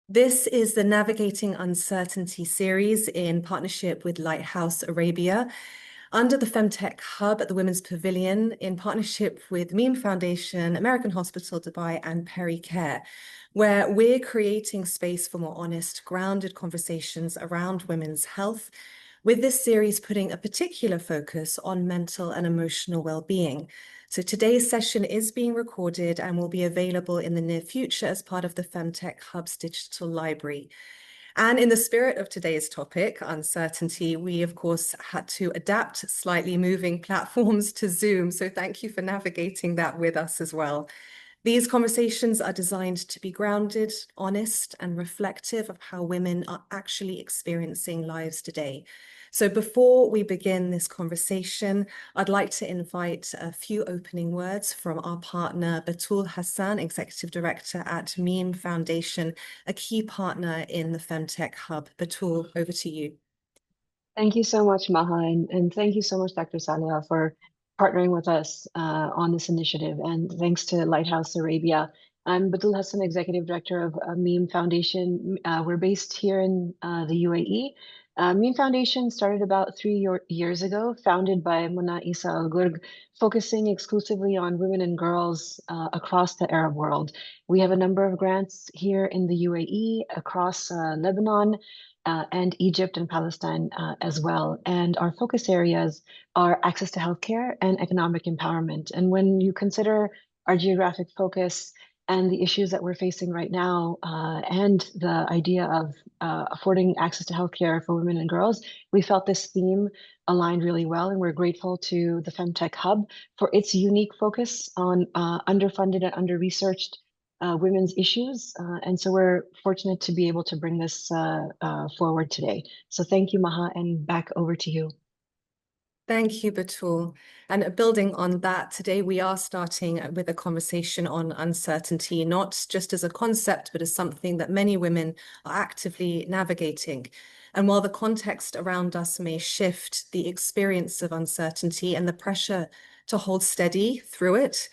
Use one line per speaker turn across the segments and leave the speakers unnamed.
This is the Navigating Uncertainty series in partnership with LightHouse Arabia under the Femtech Hub at the Women's Pavilion in partnership with Meme Foundation, American Hospital Dubai, and Perry Care, where we're creating space for more honest, grounded conversations around women's health, with this series putting a particular focus on mental and emotional well-being. So today's session is being recorded and will be available in the near future as part of the Femtech Hub's digital library. And in the spirit of today's topic, uncertainty, we of course had to adapt slightly moving platforms to Zoom. So thank you for navigating that with us as well. These conversations are designed to be grounded, honest, and reflective of how women are actually experiencing lives today. So before we begin this conversation, I'd like to invite a few opening words from our partner, Batul Hassan, Executive Director at Meme Foundation, a key partner in the Femtech Hub. Batul, over to you.
Thank you so much, Maha, and thank you so much, Dr. Saliha, for partnering with us on this initiative. And thanks to Lighthouse Arabia. I'm Batul Hassan, Executive Director of Meme Foundation. We're based here in the UAE. Meme Foundation started about 3 years ago, founded by Mona Isa Al Ghurg, focusing exclusively on women and girls across the Arab world. We have a number of grants here in the UAE, across Lebanon, and Egypt and Palestine as well. And our focus areas are access to healthcare and economic empowerment. And when you consider our geographic focus and the issues that we're facing right now, and the idea of affording access to healthcare for women and girls, we felt this theme aligned really well. And we're grateful to the Femtech Hub for its unique focus on underfunded and under-researched women's issues. And so we're fortunate to be able to bring this forward today. So thank you, Maha, and back over to you.
Thank you, Batul. And building on that, today we are starting with a conversation on uncertainty, not just as a concept, but as something that many women are actively navigating. And while the context around us may shift, the experience of uncertainty and the pressure to hold steady through it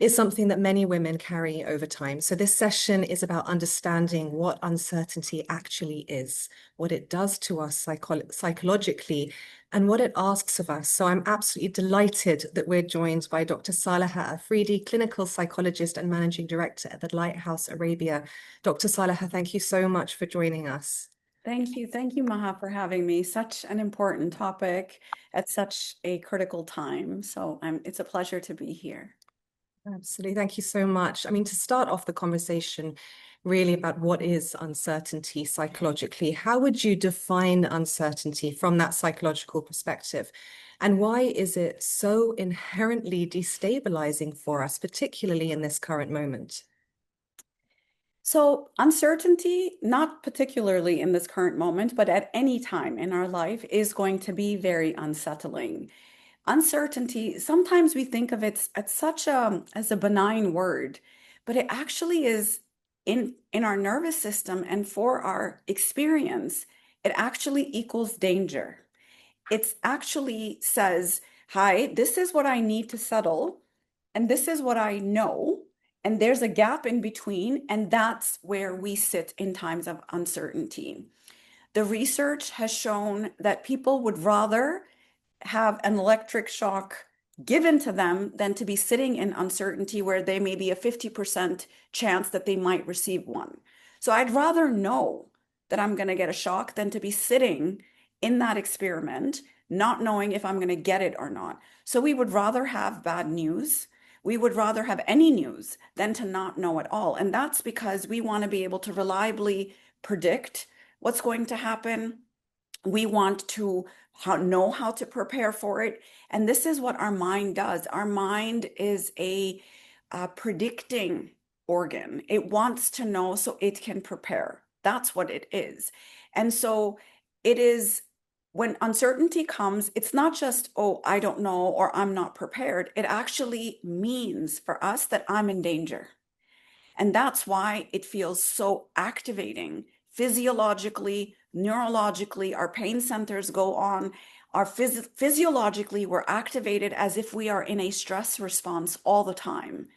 is something that many women carry over time. So this session is about understanding what uncertainty actually is, what it does to us psychologically, and what it asks of us. So I'm absolutely delighted that we're joined by Dr. Saliha Afridi, clinical psychologist and managing director at the LightHouse Arabia. Dr. Saliha, thank you so much for joining us.
Thank you. Thank you, Maha, for having me. Such an important topic at such a critical time. So it's a pleasure to be here.
Absolutely. Thank you so much. I mean, to start off the conversation really about what is uncertainty psychologically, how would you define uncertainty from that psychological perspective? And why is it so inherently destabilizing for us, particularly in this current moment?
So uncertainty, not particularly in this current moment, but at any time in our life, is going to be very unsettling. Uncertainty, sometimes we think of it as a benign word, but it actually is in our nervous system and for our experience, it actually equals danger. It actually says, hi, this is what I need to settle, and this is what I know, and there's a gap in between, and that's where we sit in times of uncertainty. The research has shown that people would rather have an electric shock given to them than to be sitting in uncertainty where they may be a 50% chance that they might receive one. So I'd rather know that I'm going to get a shock than to be sitting in that experiment, not knowing if I'm going to get it or not. So we would rather have bad news. We would rather have any news than to not know at all. And that's because we want to be able to reliably predict what's going to happen. We want to know how to prepare for it. And this is what our mind does. Our mind is a predicting organ. It wants to know so it can prepare. That's what it is. And so it is, when uncertainty comes, it's not just, oh, I don't know, or I'm not prepared. It actually means for us that I'm in danger. And that's why it feels so activating physiologically, neurologically. Our pain centers go on. Our physiologically, we're activated as if we are in a stress response all the time.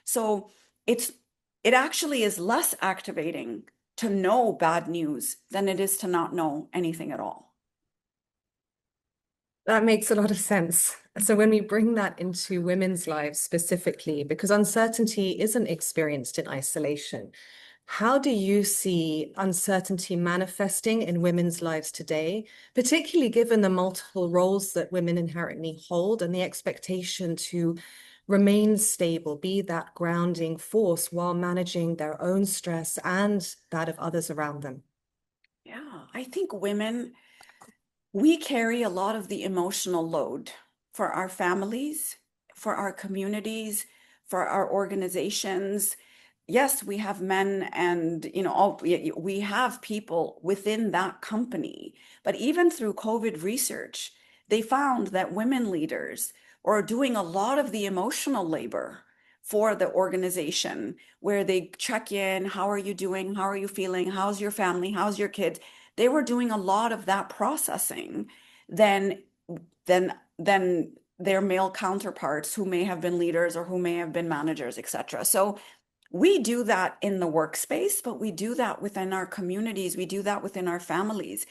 So it actually is less activating to know bad news than it is to not know anything at all.
That makes a lot of sense. So when we bring that into women's lives specifically, because uncertainty isn't experienced in isolation, how do you see uncertainty manifesting in women's lives today, particularly given the multiple roles that women inherently hold and the expectation to remain stable, be that grounding force while managing their own stress and that of others around them?
Yeah, I think women, we carry a lot of the emotional load for our families, for our communities, for our organizations. Yes, we have men and, we have people within that company. But even through COVID research, they found that women leaders are doing a lot of the emotional labor for the organization, where they check in, how are you doing? How are you feeling? How's your family? How's your kids? They were doing a lot of that processing than than their male counterparts who may have been leaders or who may have been managers, etc. So we do that in the workspace, but we do that within our communities. We do that within our families.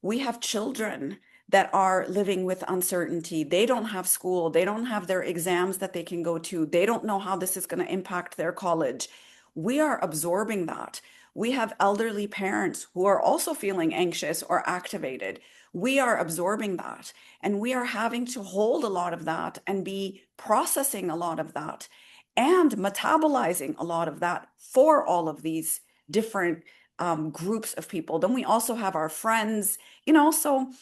We have children that are living with uncertainty. They don't have school. They don't have their exams that they can go to. They don't know how this is going to impact their college. We are absorbing that. We have elderly parents who are also feeling anxious or activated. We are absorbing that. And we are having to hold a lot of that and be processing a lot of that and metabolizing a lot of that for all of these different groups of people. Then we also have our friends, so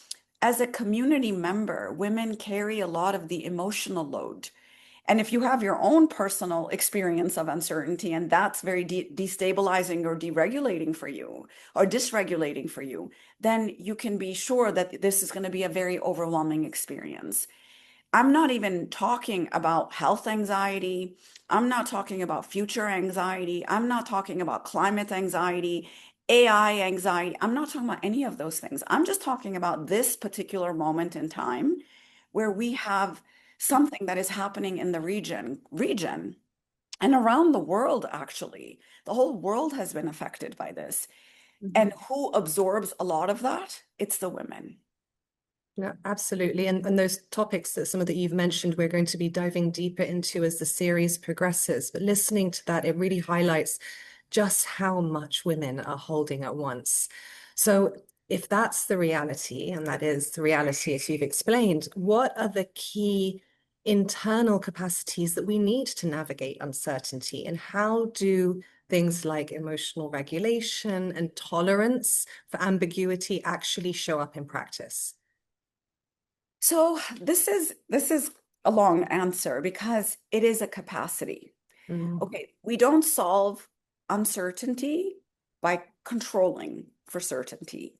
as a community member, women carry a lot of the emotional load. And if you have your own personal experience of uncertainty and that's very destabilizing or deregulating for you or dysregulating for you, then you can be sure that this is going to be a very overwhelming experience. I'm not even talking about health anxiety. I'm not talking about future anxiety. I'm not talking about climate anxiety, AI anxiety. I'm not talking about any of those things. I'm just talking about this particular moment in time where we have something that is happening in the region and around the world, actually. The whole world has been affected by this. And who absorbs a lot of that? It's the women.
Yeah, absolutely. And those topics that some of that you've mentioned, we're going to be diving deeper into as the series progresses. But listening to that, it really highlights just how much women are holding at once. So if that's the reality, and that is the reality as you've explained, what are the key internal capacities that we need to navigate uncertainty? And how do things like emotional regulation and tolerance for ambiguity actually show up in practice?
So this is a long answer because it is a capacity. Okay, we don't solve uncertainty by controlling for certainty.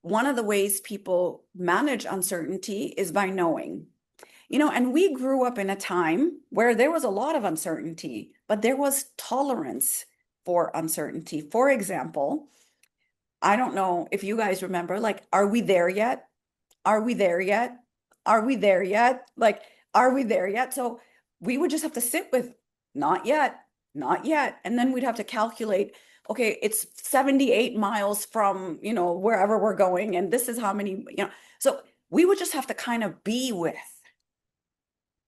One of the ways people manage uncertainty is by knowing. And we grew up in a time where there was a lot of uncertainty, but there was tolerance for uncertainty. For example, I don't know if you guys remember, like, are we there yet? Are we there yet? Are we there yet? Like, are we there yet? So we would just have to sit with not yet, not yet. And then we'd have to calculate, okay, it's 78 miles from, wherever we're going. And this is how many, so we would just have to kind of be with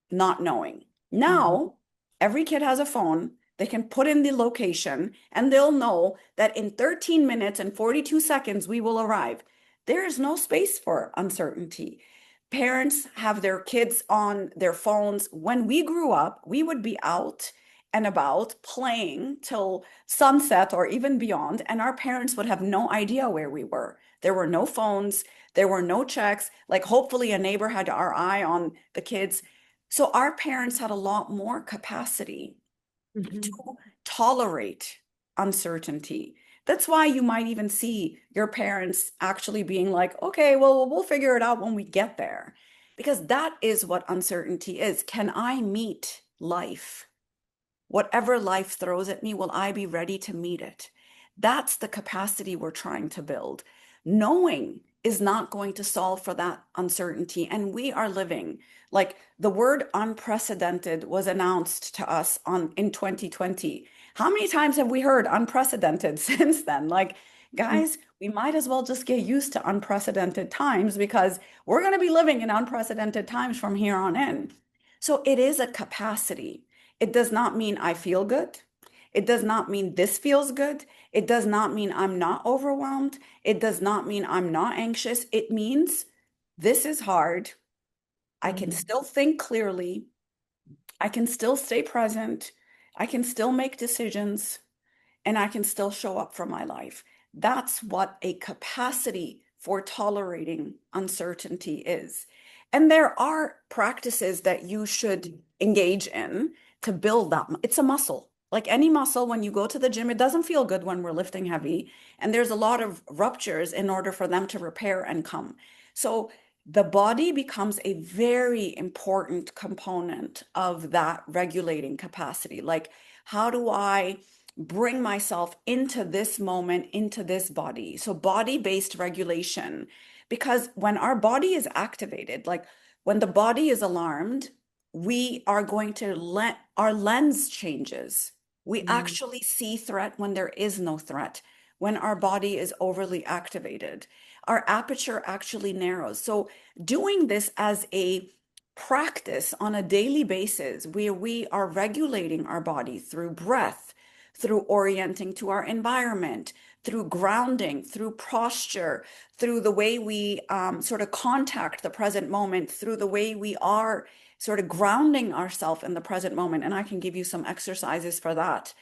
not knowing. Now, every kid has a phone. They can put in the location and they'll know that in 13 minutes and 42 seconds, we will arrive. There is no space for uncertainty. Parents have their kids on their phones. When we grew up, we would be out and about playing till sunset or even beyond, and our parents would have no idea where we were. There were no phones, there were no checks. Like, hopefully a neighbor had our eye on the kids. So our parents had a lot more capacity to tolerate uncertainty. That's why you might even see your parents actually being like, okay, well, we'll figure it out when we get there. Because that is what uncertainty is. Can I meet life? Whatever life throws at me, will I be ready to meet it? That's the capacity we're trying to build. Knowing is not going to solve for that uncertainty. And we are living, like, the word unprecedented was announced to us in 2020. How many times have we heard unprecedented since then? Like, guys, we might as well just get used to unprecedented times because we're going to be living in unprecedented times from here on in. So it is a capacity. It does not mean I feel good. It does not mean this feels good. It does not mean I'm not overwhelmed. It does not mean I'm not anxious. It means this is hard. I can still think clearly. I can still stay present. I can still make decisions, and I can still show up for my life. That's what a capacity for tolerating uncertainty is. And there are practices that you should engage in to build that. It's a muscle. Like any muscle, when you go to the gym, it doesn't feel good when we're lifting heavy. And there's a lot of ruptures in order for them to repair and come. So the body becomes a very important component of that regulating capacity. Like, how do I bring myself into this moment, into this body? So body-based regulation, because when our body is activated, like when the body is alarmed, we are going to let our lens changes. We actually see threat when there is no threat. When our body is overly activated, our aperture actually narrows. So doing this as a practice on a daily basis, where we are regulating our body through breath, through orienting to our environment, through grounding, through posture, through the way we sort of contact the present moment, through the way we are sort of grounding ourselves in the present moment. And I can give you some exercises for that.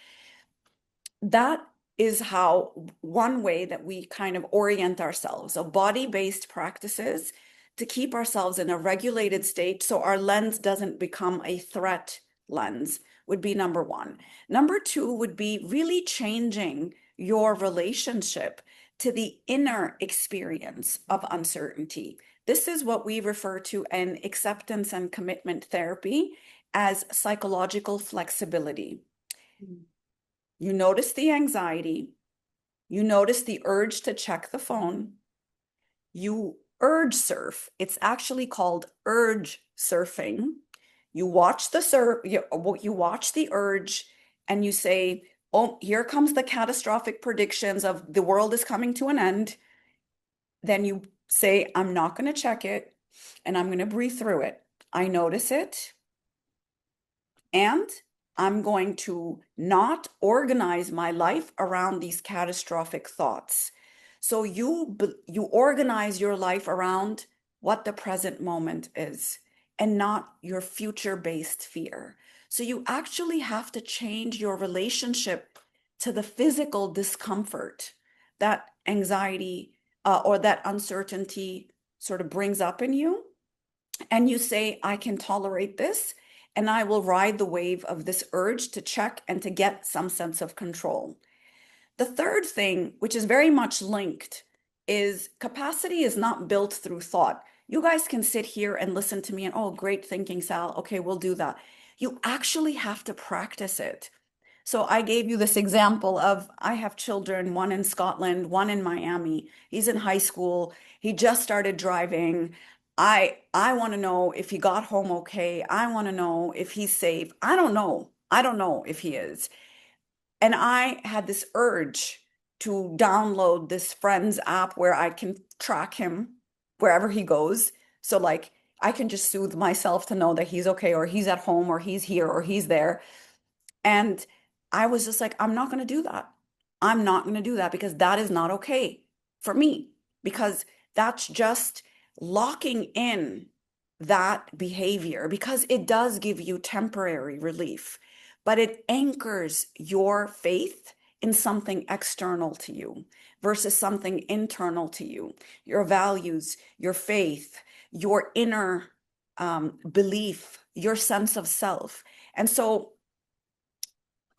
That is how one way that we kind of orient ourselves. So body-based practices to keep ourselves in a regulated state so our lens doesn't become a threat lens would be number one. Number two would be really changing your relationship to the inner experience of uncertainty. This is what we refer to in acceptance and commitment therapy as psychological flexibility. You notice the anxiety. You notice the urge to check the phone. You urge surf. It's actually called urge surfing. You watch the you watch the urge, and you say, "Oh, here comes the catastrophic predictions of the world is coming to an end." Then you say, "I'm not going to check it, and I'm going to breathe through it. I notice it, and I'm going to not organize my life around these catastrophic thoughts." So you organize your life around what the present moment is and not your future-based fear. So you actually have to change your relationship to the physical discomfort that anxiety or that uncertainty sort of brings up in you. And you say, "I can tolerate this, and I will ride the wave of this urge to check and to get some sense of control." The third thing, which is very much linked, is capacity is not built through thought. You guys can sit here and listen to me and, "Oh, great thinking, Sal. Okay, we'll do that." You actually have to practice it. So I gave you this example of, I have children, one in Scotland, one in Miami. He's in high school. He just started driving. I want to know if he got home okay. I want to know if he's safe. I don't know. I don't know if he is. And I had this urge to download this Friends app where I can track him wherever he goes. So like I can just soothe myself to know that he's okay, or he's at home, or he's here, or he's there. And I was just like, I'm not going to do that. I'm not going to do that because that is not okay for me, because that's just locking in that behavior, because it does give you temporary relief, but it anchors your faith in something external to you versus something internal to you. Your values, your faith, your inner belief, your sense of self. And so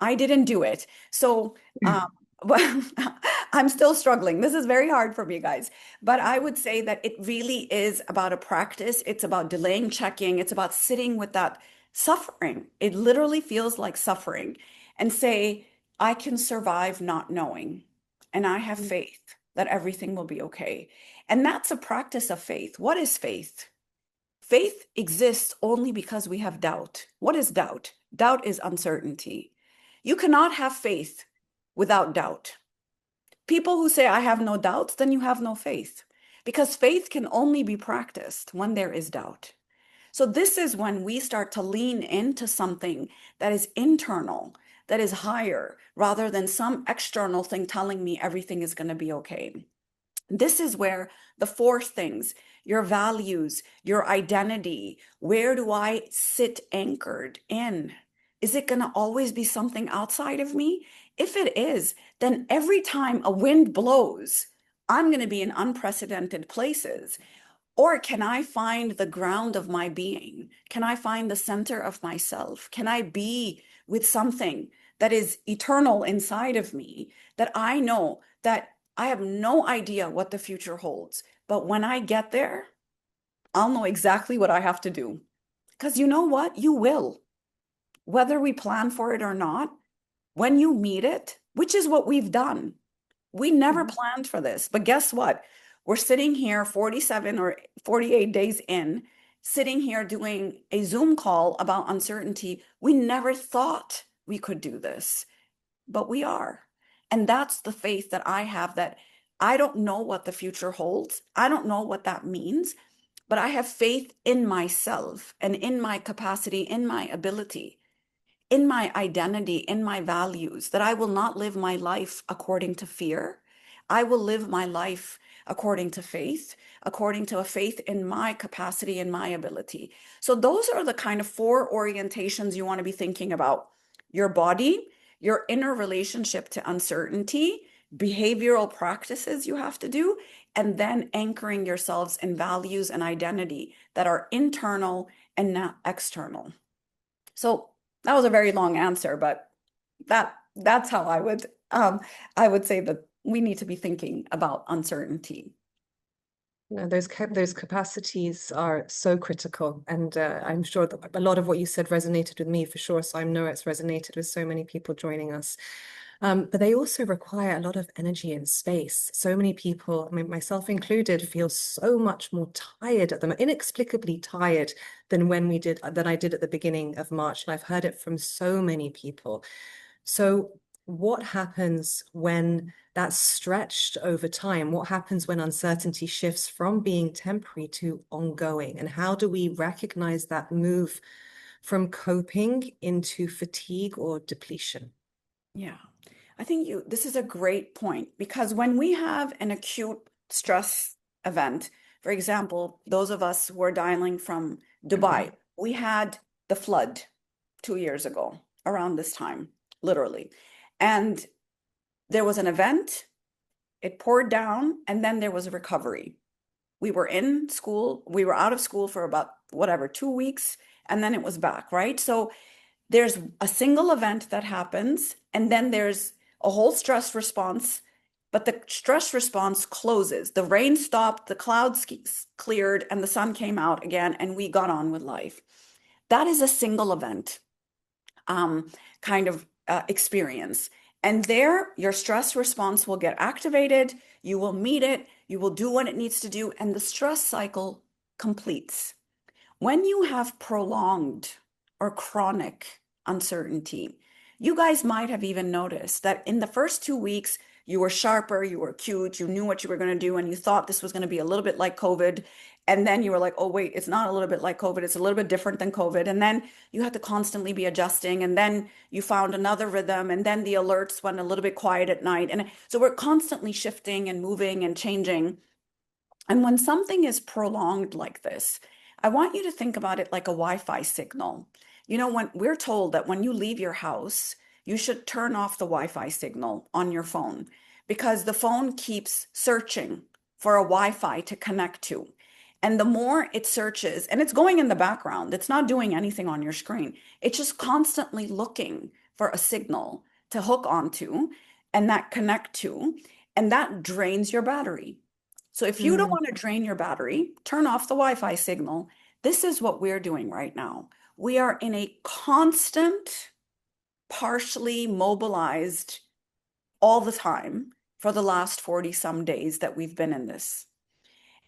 I didn't do it. So, well, I'm still struggling. This is very hard for me, guys. But I would say that it really is about a practice. It's about delaying checking. It's about sitting with that suffering. It literally feels like suffering, and say, "I can survive not knowing, and I have faith that everything will be okay." And that's a practice of faith. What is faith? Faith exists only because we have doubt. What is doubt? Doubt is uncertainty. You cannot have faith without doubt. People who say, I have no doubts, then you have no faith, because faith can only be practiced when there is doubt. So this is when we start to lean into something that is internal, that is higher, rather than some external thing telling me everything is going to be okay. This is where the four things, your values, your identity, where do I sit anchored in? Is it going to always be something outside of me? If it is, then every time a wind blows, I'm going to be in unprecedented places. Or can I find the ground of my being? Can I find the center of myself? Can I be with something that is eternal inside of me, that I know that I have no idea what the future holds, but when I get there, I'll know exactly what I have to do. Because you know what? You will. Whether we plan for it or not, when you meet it, which is what we've done. We never planned for this, but guess what? We're sitting here 47 or 48 days in, sitting here doing a Zoom call about uncertainty. We never thought we could do this, but we are. And that's the faith that I have, that I don't know what the future holds. I don't know what that means, but I have faith in myself and in my capacity, in my ability, in my identity, in my values, that I will not live my life according to fear. I will live my life according to faith, according to a faith in my capacity and my ability. So those are the kind of four orientations you want to be thinking about: your body, your inner relationship to uncertainty, behavioral practices you have to do, and then anchoring yourselves in values and identity that are internal and not external. So that was a very long answer, but that's how I would say that we need to be thinking about uncertainty.
No, those capacities are so critical, and I'm sure that a lot of what you said resonated with me for sure. So I know it's resonated with so many people joining us. But they also require a lot of energy and space. So many people, I mean, myself included, feel so much more tired at them, inexplicably tired than I did at the beginning of March. And I've heard it from so many people. So what happens when that's stretched over time? What happens when uncertainty shifts from being temporary to ongoing? And how do we recognize that move from coping into fatigue or depletion?
Yeah, I think this is a great point, because when we have an acute stress event, for example, those of us who are dialing from Dubai, we had the flood 2 years ago around this time, literally. And there was an event, it poured down, and then there was a recovery. We were in school, we were out of school for about 2 weeks, and then it was back, right? So there's a single event that happens, and then there's a whole stress response, but the stress response closes. The rain stopped, the clouds cleared, and the sun came out again, and we got on with life. That is a single event kind of experience. And there, your stress response will get activated, you will meet it, you will do what it needs to do, and the stress cycle completes. When you have prolonged or chronic uncertainty, you guys might have even noticed that in the first 2 weeks, you were sharper, you were cute, you knew what you were going to do, and you thought this was going to be a little bit like COVID. And then you were like, oh, wait, it's not a little bit like COVID. It's a little bit different than COVID. And then you had to constantly be adjusting. And then you found another rhythm. And then the alerts went a little bit quiet at night. And so we're constantly shifting and moving and changing. And when something is prolonged like this, I want you to think about it like a Wi-Fi signal. You know, when we're told that when you leave your house, you should turn off the Wi-Fi signal on your phone, because the phone keeps searching for a Wi-Fi to connect to. And the more it searches, and it's going in the background, it's not doing anything on your screen. It's just constantly looking for a signal to hook onto and that connect to, and that drains your battery. So if you don't want to drain your battery, turn off the Wi-Fi signal. This is what we're doing right now. We are in a constant, partially mobilized all the time for the last 40 some days that we've been in this.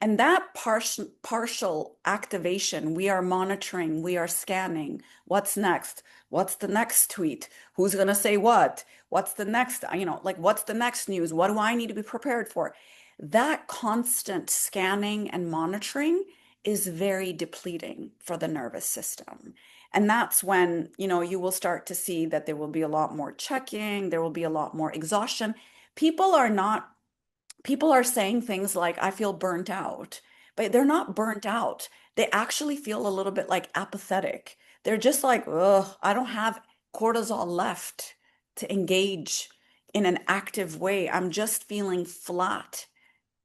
And that partial activation, we are monitoring, we are scanning. What's next? What's the next tweet? Who's going to say what? What's the next, like what's the next news? What do I need to be prepared for? That constant scanning and monitoring is very depleting for the nervous system. And that's when, you will start to see that there will be a lot more checking, there will be a lot more exhaustion. People are not People are saying things like, I feel burnt out, but they're not burnt out. They actually feel a little bit like apathetic. They're just like, ugh, I don't have cortisol left to engage in an active way. I'm just feeling flat.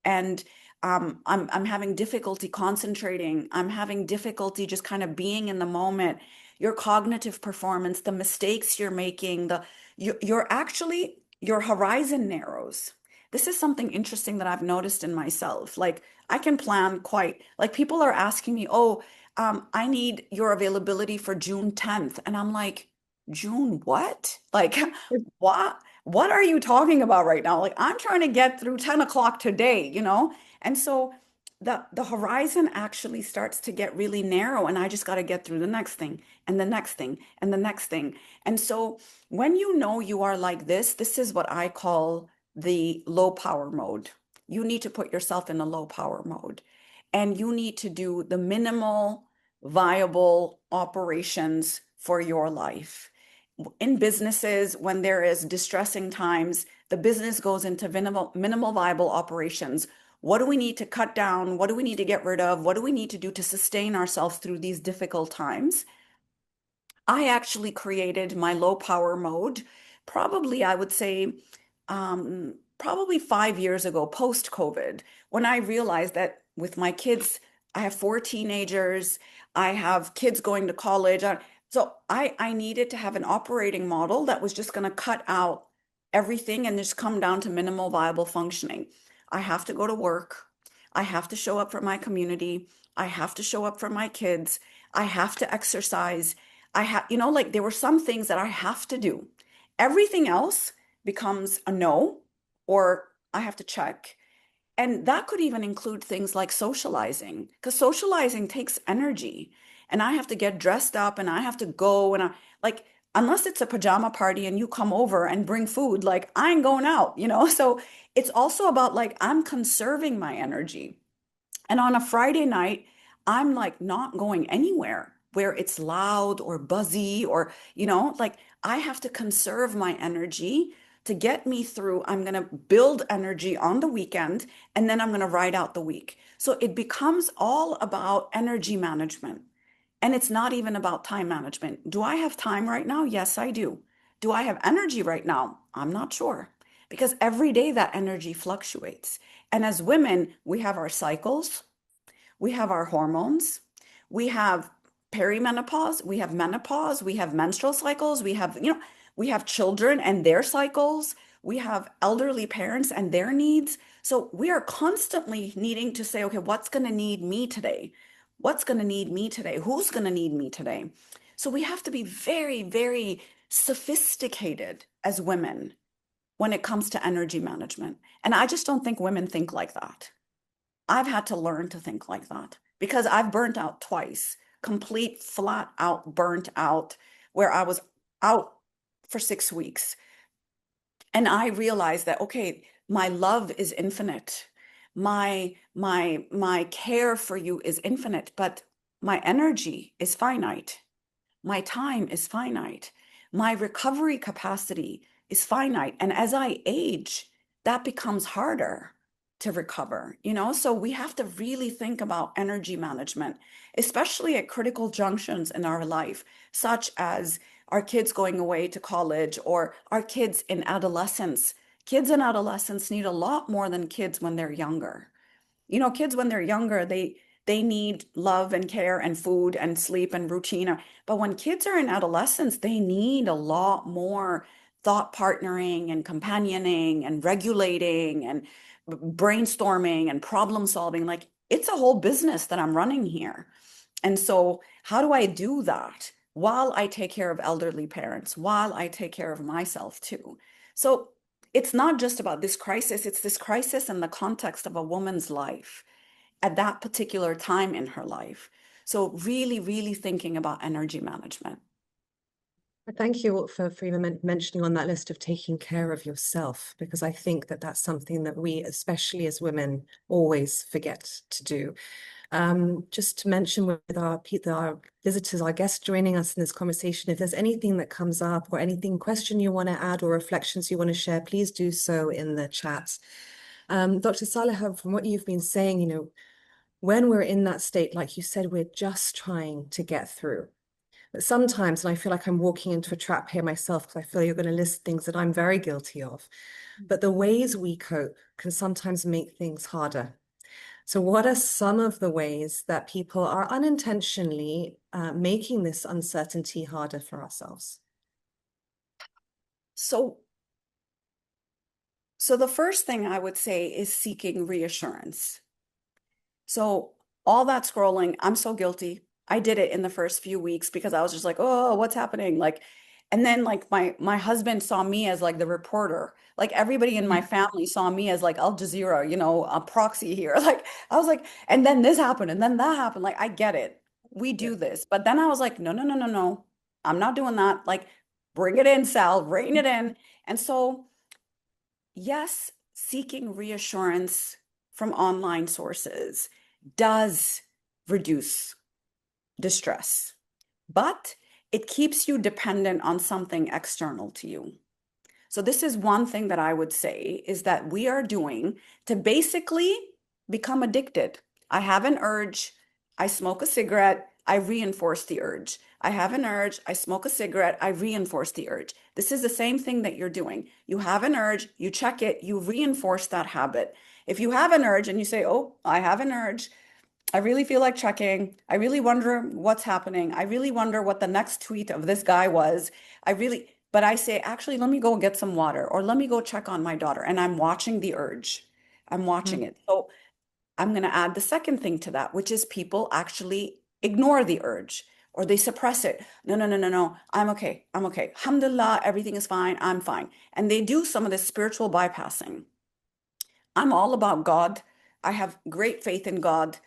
And I'm having difficulty concentrating. I'm having difficulty just kind of being in the moment. Your cognitive performance, the mistakes you're making, you're actually, your horizon narrows. This is something interesting that I've noticed in myself. Like I can plan quite, like people are asking me, oh, I need your availability for June 10th. And I'm like, June what? Like, what? What are you talking about right now? Like I'm trying to get through 10 o'clock today, And so the horizon actually starts to get really narrow and I just got to get through the next thing and the next thing and the next thing. And so when you know you are like this is what I call the low power mode. You need to put yourself in a low power mode and you need to do the minimal viable operations for your life in businesses, when there is distressing times, the business goes into minimal viable operations. What do we need to cut down? What do we need to get rid of? What do we need to do to sustain ourselves through these difficult times? I actually created my low power mode, probably, I would say, probably 5 years ago, post COVID, when I realized that with my kids, I have 4 teenagers, I have kids going to college. So I needed to have an operating model that was just going to cut out everything and just come down to minimal viable functioning. I have to go to work. I have to show up for my community. I have to show up for my kids. I have to exercise. I have, like there were some things that I have to do. Everything else becomes a no, or I have to check. And that could even include things like socializing, because socializing takes energy. And I have to get dressed up and I have to go and like, unless it's a pajama party and you come over and bring food, like I ain't going out, So it's also about like, I'm conserving my energy. And on a Friday night, I'm like not going anywhere where it's loud or buzzy or, like I have to conserve my energy to get me through. I'm going to build energy on the weekend and then I'm going to ride out the week. So it becomes all about energy management. And it's not even about time management. Do I have time right now? Yes, I do. Do I have energy right now? I'm not sure. Because every day that energy fluctuates. And as women, we have our cycles, we have our hormones, we have perimenopause, we have menopause, we have menstrual cycles, we have children and their cycles, we have elderly parents and their needs. So we are constantly needing to say, okay, what's going to need me today? What's going to need me today? Who's going to need me today? So we have to be very, very sophisticated as women when it comes to energy management. And I just don't think women think like that. I've had to learn to think like that because I've burnt out twice, complete flat out burnt out, where I was out for 6 weeks. And I realized that, okay, my love is infinite. My care for you is infinite, but my energy is finite. My time is finite. My recovery capacity is finite. And as I age, that becomes harder to recover, So we have to really think about energy management, especially at critical junctions in our life, such as our kids going away to college or our kids in adolescence. Kids in adolescence need a lot more than kids when they're younger. Kids when they're younger, they need love and care and food and sleep and routine. But when kids are in adolescence, they need a lot more thought partnering and companioning and regulating and brainstorming and problem solving. Like it's a whole business that I'm running here. And so how do I do that while I take care of elderly parents, while I take care of myself too? So it's not just about this crisis, it's this crisis in the context of a woman's life. at that particular time in her life. So really, really thinking about energy management.
Thank you for even mentioning on that list of taking care of yourself, because I think that that's something that we, especially as women, always forget to do. Just to mention with our visitors, our guests joining us in this conversation, if there's anything that comes up or anything question you want to add or reflections you want to share, please do so in the chat. Dr. Saliha, from what you've been saying, you know, when we're in that state, like you said, we're just trying to get through. But sometimes, and I feel like I'm walking into a trap here myself, because I feel you're going to list things that I'm very guilty of. But the ways we cope can sometimes make things harder. So what are some of the ways that people are unintentionally making this uncertainty harder for ourselves?
So the first thing I would say is seeking reassurance. So all that scrolling, I'm so guilty. I did it in the first few weeks because I was just like, oh, what's happening? Like, and then like my husband saw me as like the reporter. Like everybody in my family saw me as like Al Jazeera, you know, a proxy here. Like I was like, and then this happened, and then that happened. Like I get it. We
Yeah.
do this. But then I was like, no, no, no, no, no. I'm not doing that. Like, bring it in, Sal, rein it in. And so yes, seeking reassurance from online sources does reduce distress, but it keeps you dependent on something external to you. So this is one thing that I would say is that we are doing to basically become addicted. I have an urge, I smoke a cigarette, I reinforce the urge. I have an urge, I smoke a cigarette, I reinforce the urge. This is the same thing that you're doing. You have an urge, you check it, you reinforce that habit. If you have an urge and you say, oh, I have an urge, I really feel like checking. I really wonder what's happening. I really wonder what the next tweet of this guy was. But I say, actually, let me go get some water or let me go check on my daughter. And I'm watching the urge. I'm watching it. So I'm going to add the second thing to that, which is people actually ignore the urge or they suppress it. No, no, no, no, no. I'm okay. I'm okay. Alhamdulillah, everything is fine. I'm fine. And they do some of this spiritual bypassing. I'm all about God. I have great faith in God.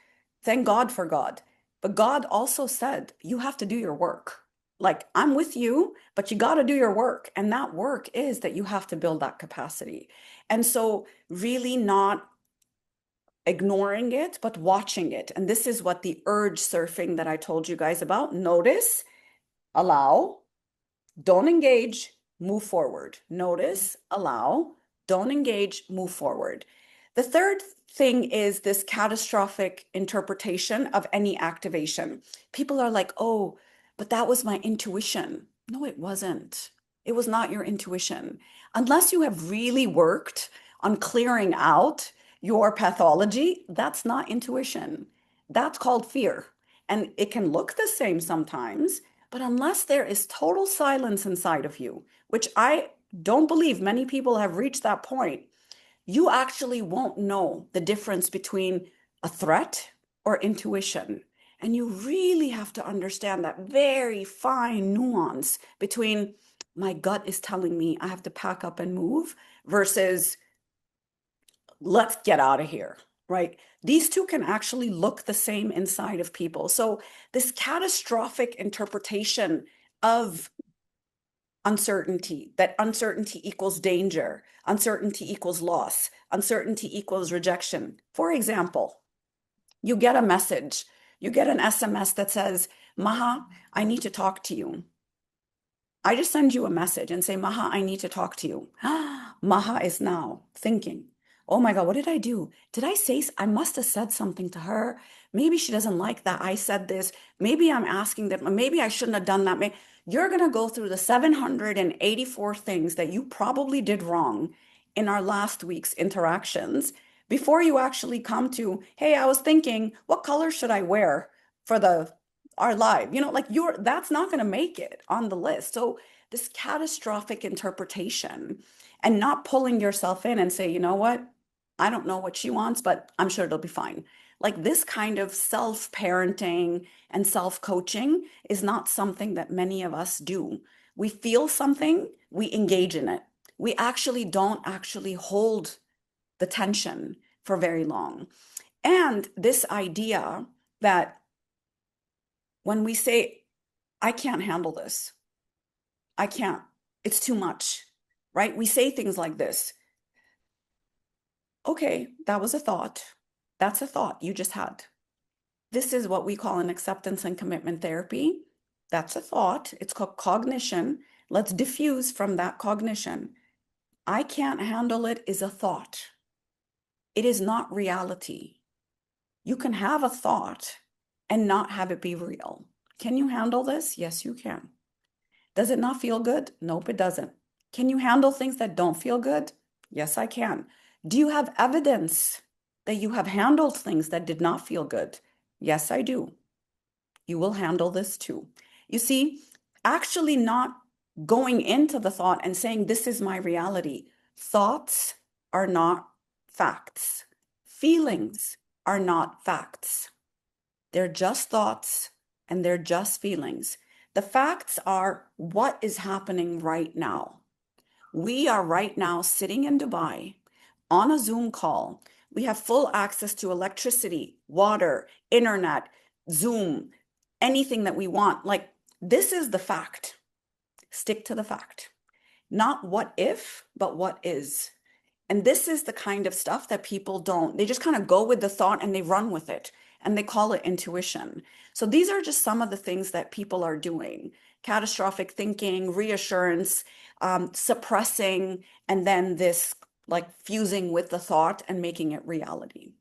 Thank God for God. But God also said, you have to do your work. Like, I'm with you, but you got to do your work. And that work is that you have to build that capacity. And so, really not ignoring it, but watching it. And this is what the urge surfing that I told you guys about. Notice, allow, don't engage, move forward. Notice, allow, don't engage, move forward. The third thing is this catastrophic interpretation of any activation. People are like, oh, but that was my intuition. No, it wasn't. It was not your intuition. Unless you have really worked on clearing out your pathology, that's not intuition. That's called fear. And it can look the same sometimes, but unless there is total silence inside of you, which I don't believe many people have reached that point, you actually won't know the difference between a threat or intuition. And you really have to understand that very fine nuance between my gut is telling me I have to pack up and move versus let's get out of here, right? These two can actually look the same inside of people. So, this catastrophic interpretation of uncertainty, that uncertainty equals danger, uncertainty equals loss, uncertainty equals rejection. For example, you get a message, you get an SMS that says, Maha, I need to talk to you. I just send you a message and say, Maha, I need to talk to you. Maha is now thinking, oh my God, what did I do? Did I say, I must have said something to her. Maybe she doesn't like that I said this. Maybe I'm asking that, maybe I shouldn't have done that. You're going to go through the 784 things that you probably did wrong in our last week's interactions before you actually come to, hey, I was thinking, what color should I wear for our live? You know, like that's not going to make it on the list. So this catastrophic interpretation and not pulling yourself in and say, you know what? I don't know what she wants, but I'm sure it'll be fine. Like this kind of self-parenting and self-coaching is not something that many of us do. We feel something, we engage in it. We actually don't actually hold the tension for very long. And this idea that when we say, I can't handle this, I can't, it's too much, right? We say things like this. Okay, that was a thought. That's a thought you just had. This is what we call an acceptance and commitment therapy. That's a thought. It's called cognition. Let's diffuse from that cognition. I can't handle it is a thought. It is not reality. You can have a thought and not have it be real. Can you handle this? Yes, you can. Does it not feel good? Nope, it doesn't. Can you handle things that don't feel good? Yes, I can. Do you have evidence that you have handled things that did not feel good? Yes, I do. You will handle this too. You see, actually not going into the thought and saying, this is my reality. Thoughts are not facts. Feelings are not facts. They're just thoughts and they're just feelings. The facts are what is happening right now. We are right now sitting in Dubai on a Zoom call. We have full access to electricity, water, internet, Zoom, anything that we want. Like, this is the fact. Stick to the fact. Not what if, but what is. And this is the kind of stuff that people don't, they just kind of go with the thought and they run with it and they call it intuition. So these are just some of the things that people are doing: catastrophic thinking, reassurance, suppressing, and then this like fusing with the thought and making it reality.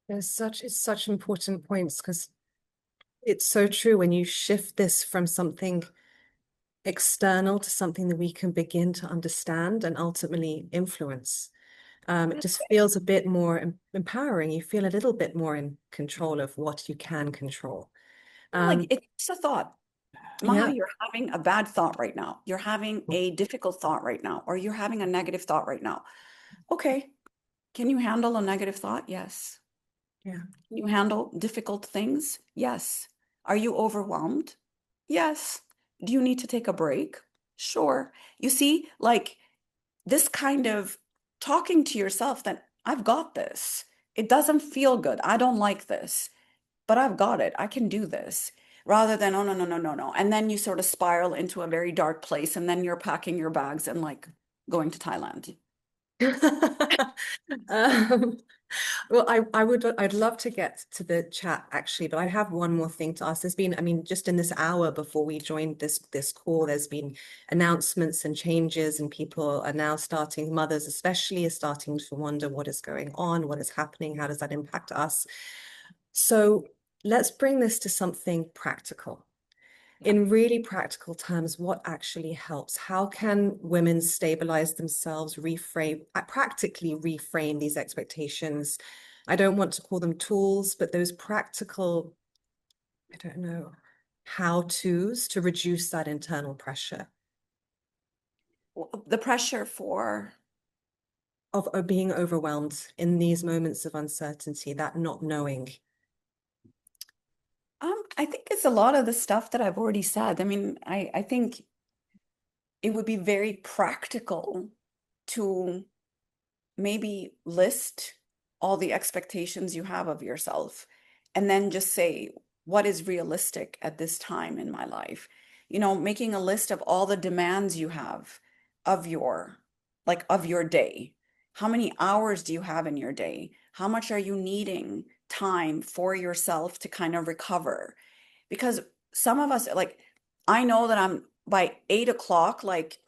It's such important points, because it's so true. When you shift this from something external to something that we can begin to understand and ultimately influence, it just feels a bit more empowering. You feel a little bit more in control of what you can control.
Like, it's a thought. Maha,
Yeah.
you're having a bad thought right now. You're having a difficult thought right now, or you're having a negative thought right now. Okay. Can you handle a negative thought? Yes.
Yeah.
Can you handle difficult things? Yes. Are you overwhelmed? Yes. Do you need to take a break? Sure. You see, like, this kind of talking to yourself that I've got this. It doesn't feel good. I don't like this, but I've got it. I can do this. Rather than, oh, no, no, no, no, no. And then you sort of spiral into a very dark place, and then you're packing your bags and like going to Thailand.
Um, well, I'd love to get to the chat actually, but I have one more thing to ask. There's been, I mean, just in this hour before we joined this call, there's been announcements and changes, and people are now starting, mothers especially, are starting to wonder what is going on, what is happening, how does that impact us? So let's bring this to something practical. In really practical terms, what actually helps? How can women stabilize themselves, practically reframe these expectations? I don't want to call them tools, but those practical, I don't know, how-tos to reduce that internal pressure
The pressure for
of being overwhelmed in these moments of uncertainty, that not knowing.
I think it's a lot of the stuff that I've already said. I mean, I think it would be very practical to maybe list all the expectations you have of yourself and then just say, what is realistic at this time in my life? You know, making a list of all the demands you have of your day. How many hours do you have in your day? How much are you needing time for yourself to kind of recover? Because some of us, like, I know that I'm by 8 o'clock, like,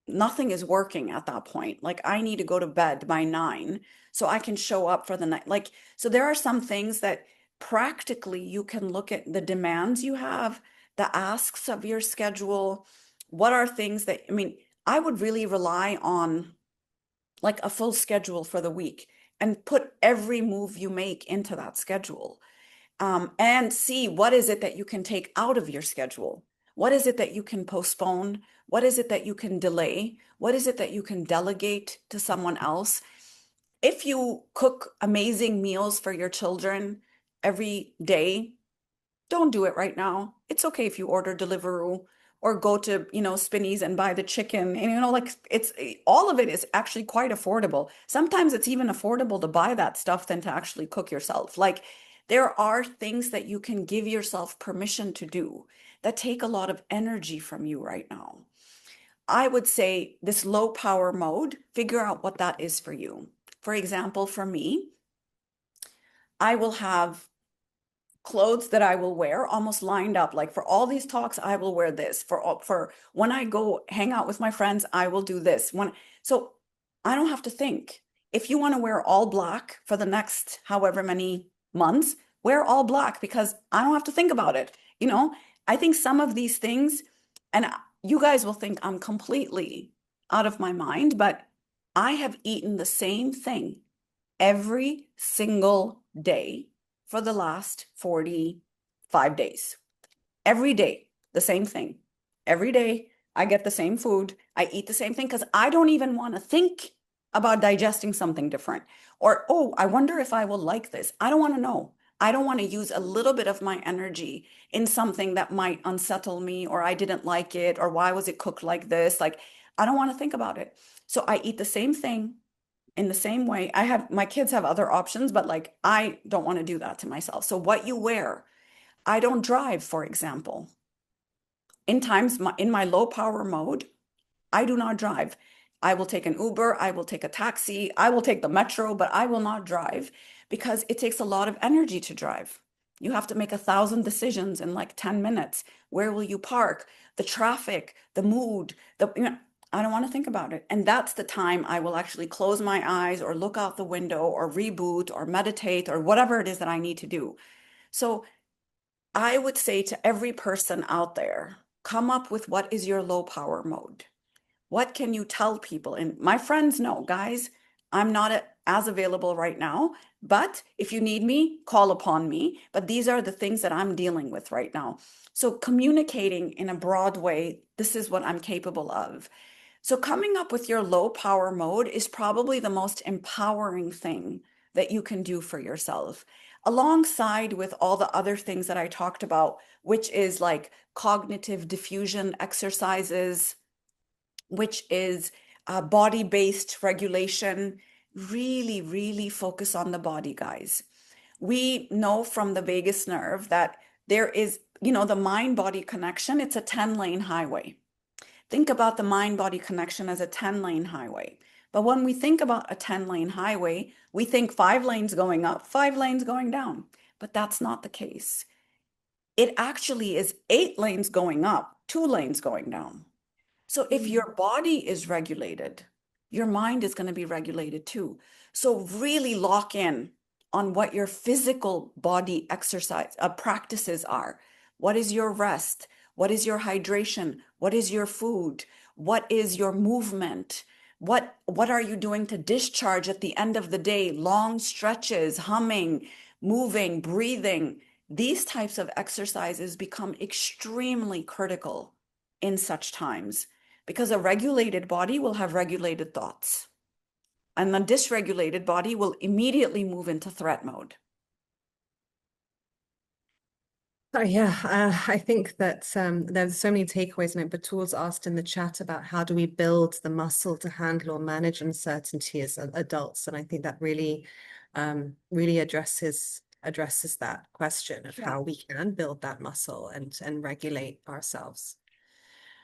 nothing is working at that point. Like, I need to go to bed by 9 so I can show up for the night. Like, so there are some things that practically you can look at the demands you have, the asks of your schedule. What are things that, I mean, I would really rely on like a full schedule for the week and put every move you make into that schedule. And see what is it that you can take out of your schedule. What is it that you can postpone? What is it that you can delay? What is it that you can delegate to someone else? If you cook amazing meals for your children every day, don't do it right now. It's okay if you order Deliveroo or go to, Spinneys and buy the chicken. And, like it's all of it is actually quite affordable. Sometimes it's even affordable to buy that stuff than to actually cook yourself. Like there are things that you can give yourself permission to do that take a lot of energy from you right now. I would say this low power mode, figure out what that is for you. For example, for me, I will have clothes that I will wear almost lined up. Like for all these talks, I will wear this. For when I go hang out with my friends, I will do this. So I don't have to think. If you want to wear all black for the next however many months, wear all black because I don't have to think about it. I think some of these things, and you guys will think I'm completely out of my mind, but I have eaten the same thing every single day for the last 45 days. Every day, the same thing. Every day, I get the same food. I eat the same thing because I don't even want to think about digesting something different. Or, oh, I wonder if I will like this. I don't want to know. I don't want to use a little bit of my energy in something that might unsettle me, or I didn't like it, or why was it cooked like this? Like, I don't want to think about it. So I eat the same thing in the same way. My kids have other options, but like I don't want to do that to myself. So what you wear, I don't drive, for example. In my low power mode, I do not drive. I will take an Uber, I will take a taxi, I will take the metro, but I will not drive because it takes a lot of energy to drive. You have to make 1,000 decisions in like 10 minutes. Where will you park? The traffic, the mood, I don't want to think about it. And that's the time I will actually close my eyes or look out the window or reboot or meditate or whatever it is that I need to do. So I would say to every person out there, come up with what is your low power mode. What can you tell people? And my friends know, guys, I'm not as available right now, but if you need me, call upon me. But these are the things that I'm dealing with right now. So communicating in a broad way, this is what I'm capable of. So coming up with your low power mode is probably the most empowering thing that you can do for yourself, alongside with all the other things that I talked about, which is like cognitive diffusion exercises, which is body-based regulation. Really, really focus on the body, guys. We know from the vagus nerve that there is, the mind-body connection. It's a 10-lane highway. Think about the mind-body connection as a 10-lane highway. But when we think about a 10-lane highway, we think 5 lanes going up, 5 lanes going down. But that's not the case. It actually is 8 lanes going up, 2 lanes going down. So if your body is regulated, your mind is going to be regulated too. So really lock in on what your physical body exercise practices are. What is your rest? What is your hydration? What is your food? What is your movement? What are you doing to discharge at the end of the day? Long stretches, humming, moving, breathing. These types of exercises become extremely critical in such times, because a regulated body will have regulated thoughts, and the dysregulated body will immediately move into threat mode.
Oh, yeah, I think that there's so many takeaways in it. Batul's asked in the chat about how do we build the muscle to handle or manage uncertainty as adults, and I think that really, really addresses that question of how we can build that muscle and regulate ourselves.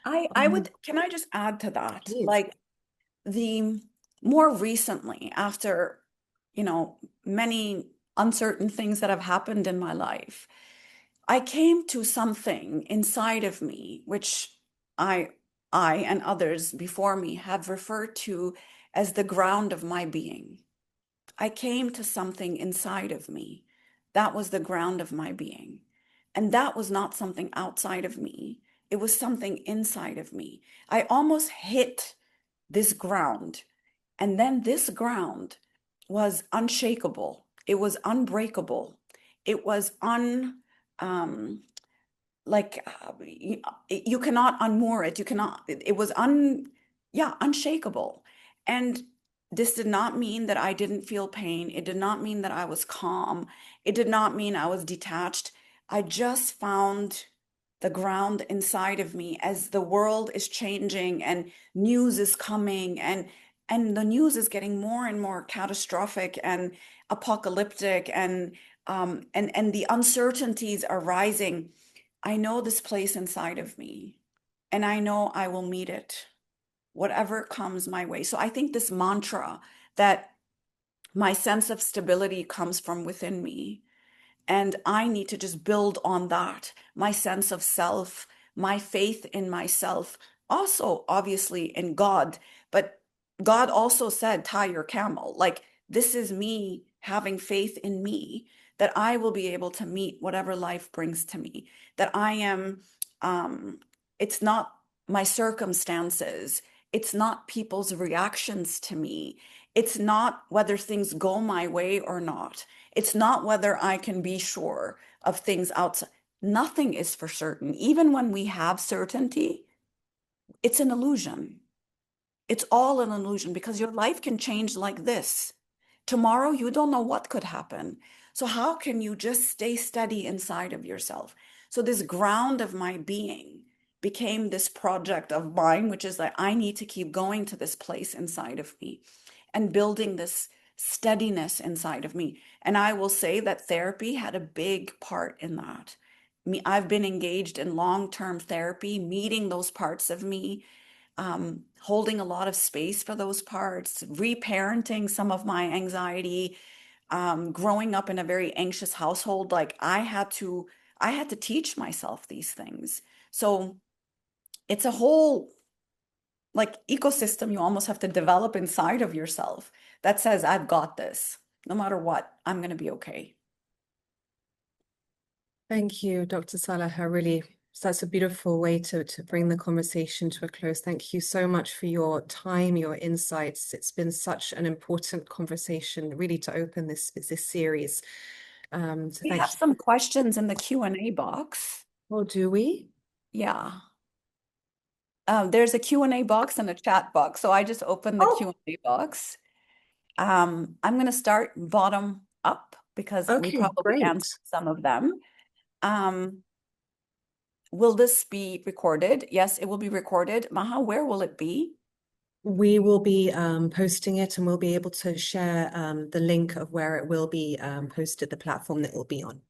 Can I just add to that?
Please.
Like the more recently, after, many uncertain things that have happened in my life, I came to something inside of me, which I and others before me have referred to as the ground of my being. I came to something inside of me that was the ground of my being. And that was not something outside of me. It was something inside of me. I almost hit this ground. And then this ground was unshakable. It was unbreakable. It was you cannot unmoor it. You cannot, it was unshakable. And this did not mean that I didn't feel pain. It did not mean that I was calm. It did not mean I was detached. I just found the ground inside of me as the world is changing and news is coming and the news is getting more and more catastrophic and apocalyptic and the uncertainties are rising. I know this place inside of me, and I know I will meet it, whatever comes my way. So I think this mantra that my sense of stability comes from within me, and I need to just build on that, my sense of self, my faith in myself, also obviously in God. But God also said, tie your camel. Like, this is me having faith in me that I will be able to meet whatever life brings to me, that I am, it's not my circumstances, it's not people's reactions to me, it's not whether things go my way or not. It's not whether I can be sure of things outside. Nothing is for certain. Even when we have certainty, it's an illusion. It's all an illusion because your life can change like this. Tomorrow, you don't know what could happen. So, how can you just stay steady inside of yourself? So, this ground of my being became this project of mine, which is that I need to keep going to this place inside of me and building this steadiness inside of me. And I will say that therapy had a big part in that. I've been engaged in long-term therapy, meeting those parts of me, holding a lot of space for those parts, reparenting some of my anxiety, growing up in a very anxious household. Like I had to teach myself these things. So it's a whole like ecosystem you almost have to develop inside of yourself that says, I've got this. No matter what, I'm going to be okay.
Thank you, Dr. Saliha. Really, that's a beautiful way to bring the conversation to a close. Thank you so much for your time, your insights. It's been such an important conversation, really, to open this series. So
We
thank
have
you.
some questions in the Q&A box.
Oh, do we?
Yeah. There's a Q&A box and a chat box. So I just opened the Q&A box. I'm going to start bottom up because we
Okay,
probably
great.
answered some of them. Will this be recorded? Yes, it will be recorded. Maha, where will it be?
We will be posting it, and we'll be able to share the link of where it will be posted, the platform that it will be on.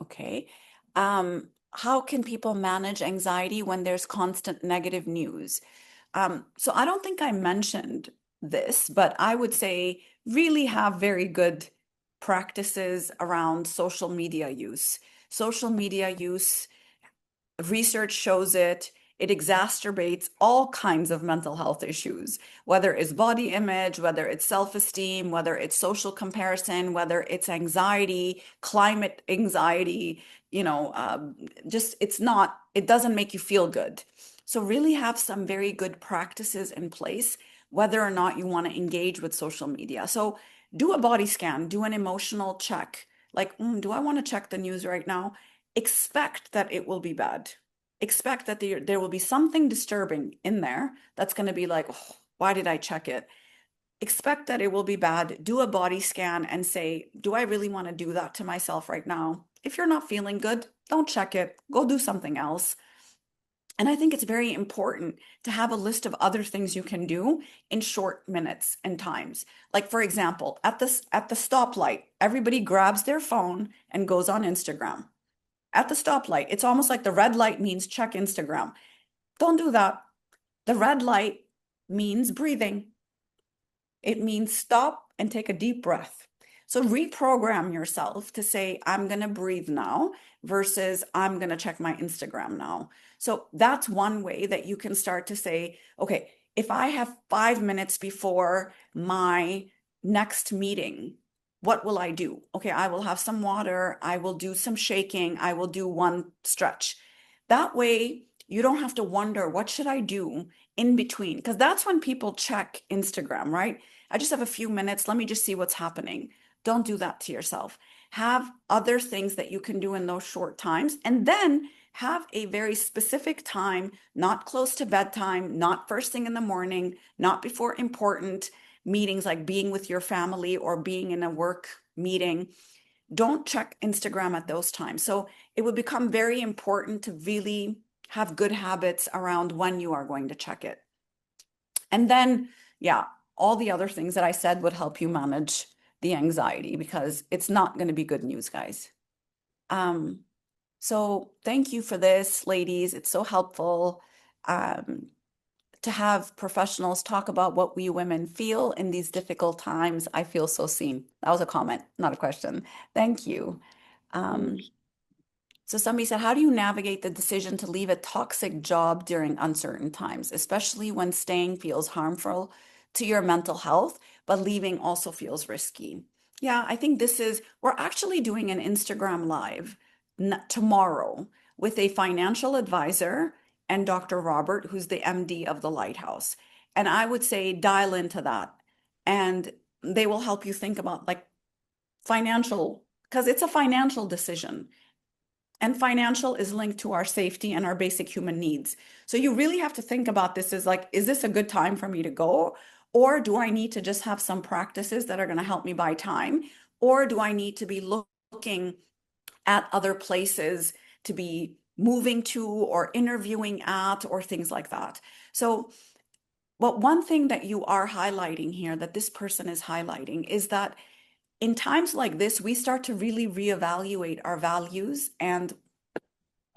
Okay. How can people manage anxiety when there's constant negative news? So I don't think I mentioned this, but I would say really have very good practices around social media use. Social media use, research shows it exacerbates all kinds of mental health issues, whether it's body image, whether it's self-esteem, whether it's social comparison, whether it's anxiety, climate anxiety, just it doesn't make you feel good. So really have some very good practices in place, whether or not you want to engage with social media. So do a body scan, do an emotional check. Like, do I want to check the news right now? Expect that it will be bad. Expect that there will be something disturbing in there that's going to be like, oh, why did I check it? Expect that it will be bad. Do a body scan and say, do I really want to do that to myself right now? If you're not feeling good, don't check it. Go do something else. And I think it's very important to have a list of other things you can do in short minutes and times. Like, for example, at the stoplight, everybody grabs their phone and goes on Instagram. At the stoplight, it's almost like the red light means check Instagram. Don't do that. The red light means breathing. It means stop and take a deep breath. So reprogram yourself to say, I'm going to breathe now versus I'm going to check my Instagram now. So that's one way that you can start to say, okay, if I have 5 minutes before my next meeting, what will I do? Okay, I will have some water. I will do some shaking. I will do one stretch. That way, you don't have to wonder, what should I do in between? Because that's when people check Instagram, right? I just have a few minutes. Let me just see what's happening. Don't do that to yourself. Have other things that you can do in those short times, and then have a very specific time, not close to bedtime, not first thing in the morning, not before important meetings like being with your family or being in a work meeting. don't check Instagram at those times. So it would become very important to really have good habits around when you are going to check it. And then, yeah, all the other things that I said would help you manage the anxiety, because it's not going to be good news, guys. So thank you for this, ladies. It's so helpful to have professionals talk about what we women feel in these difficult times. I feel so seen. That was a comment, not a question. Thank you. So somebody said, how do you navigate the decision to leave a toxic job during uncertain times, especially when staying feels harmful to your mental health, but leaving also feels risky? Yeah, I think we're actually doing an Instagram live tomorrow with a financial advisor and Dr. Robert, who's the MD of the Lighthouse. And I would say dial into that, and they will help you think about like financial, because it's a financial decision. And financial is linked to our safety and our basic human needs. So you really have to think about this as like, is this a good time for me to go? Or do I need to just have some practices that are going to help me buy time? Or do I need to be looking at other places to be moving to or interviewing at or things like that? So, but one thing that you are highlighting here, that this person is highlighting, is that in times like this, we start to really reevaluate our values and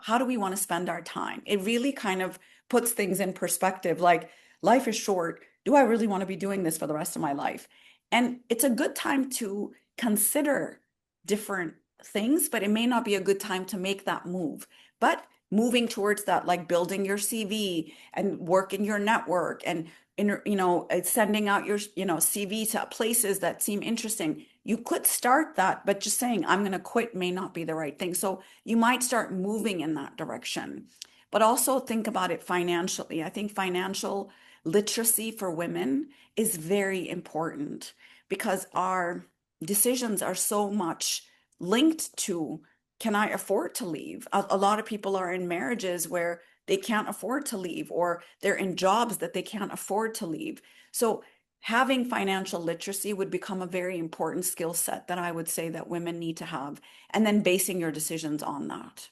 how do we want to spend our time? It really kind of puts things in perspective. Like, life is short. Do I really want to be doing this for the rest of my life? And it's a good time to consider different things, but it may not be a good time to make that move. But moving towards that, like building your CV and working your network and sending out your CV to places that seem interesting. You could start that, but just saying I'm going to quit may not be the right thing. So you might start moving in that direction, but also think about it financially. I think financial literacy for women is very important, because our decisions are so much linked to, can I afford to leave? A lot of people are in marriages where they can't afford to leave, or they're in jobs that they can't afford to leave. So having financial literacy would become a very important skill set that I would say that women need to have, and then basing your decisions on that.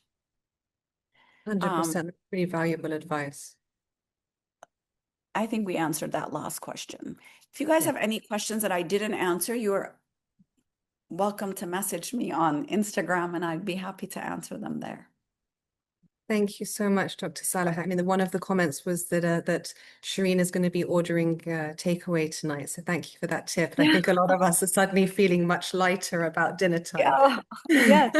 100%, pretty valuable advice.
I think we answered that last question. If you guys have any questions that I didn't answer, you're welcome to message me on Instagram, and I'd be happy to answer them there.
Thank you so much, Dr. Saliha. I mean, one of the comments was that Shireen is going to be ordering takeaway tonight. So thank you for that tip. And I think a lot of us are suddenly feeling much lighter about dinner time.
Yeah. Yes.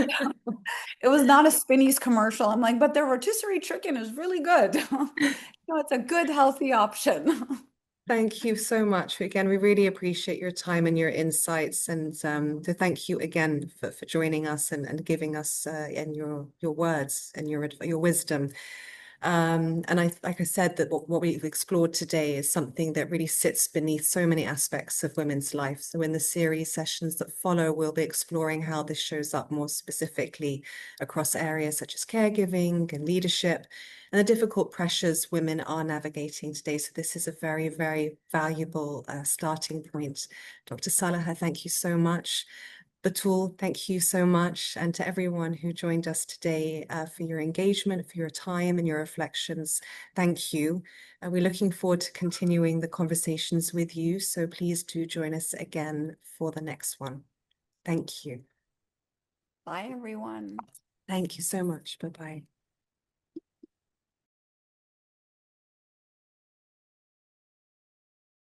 It was not a Spinneys commercial. I'm like, but their rotisserie chicken is really good. It's a good, healthy option.
Thank you so much. Again, we really appreciate your time and your insights, and to thank you again for joining us and giving us and your words and your wisdom. And like I said, that what we've explored today is something that really sits beneath so many aspects of women's life. So in the series sessions that follow, we'll be exploring how this shows up more specifically across areas such as caregiving and leadership, and the difficult pressures women are navigating today. So this is a very, very valuable starting point. Dr. Saliha, thank you so much. Batul, thank you so much. And to everyone who joined us today for your engagement, for your time and your reflections, thank you. We're looking forward to continuing the conversations with you. So please do join us again for the next one. Thank you.
Bye, everyone.
Thank you so much. Bye-bye.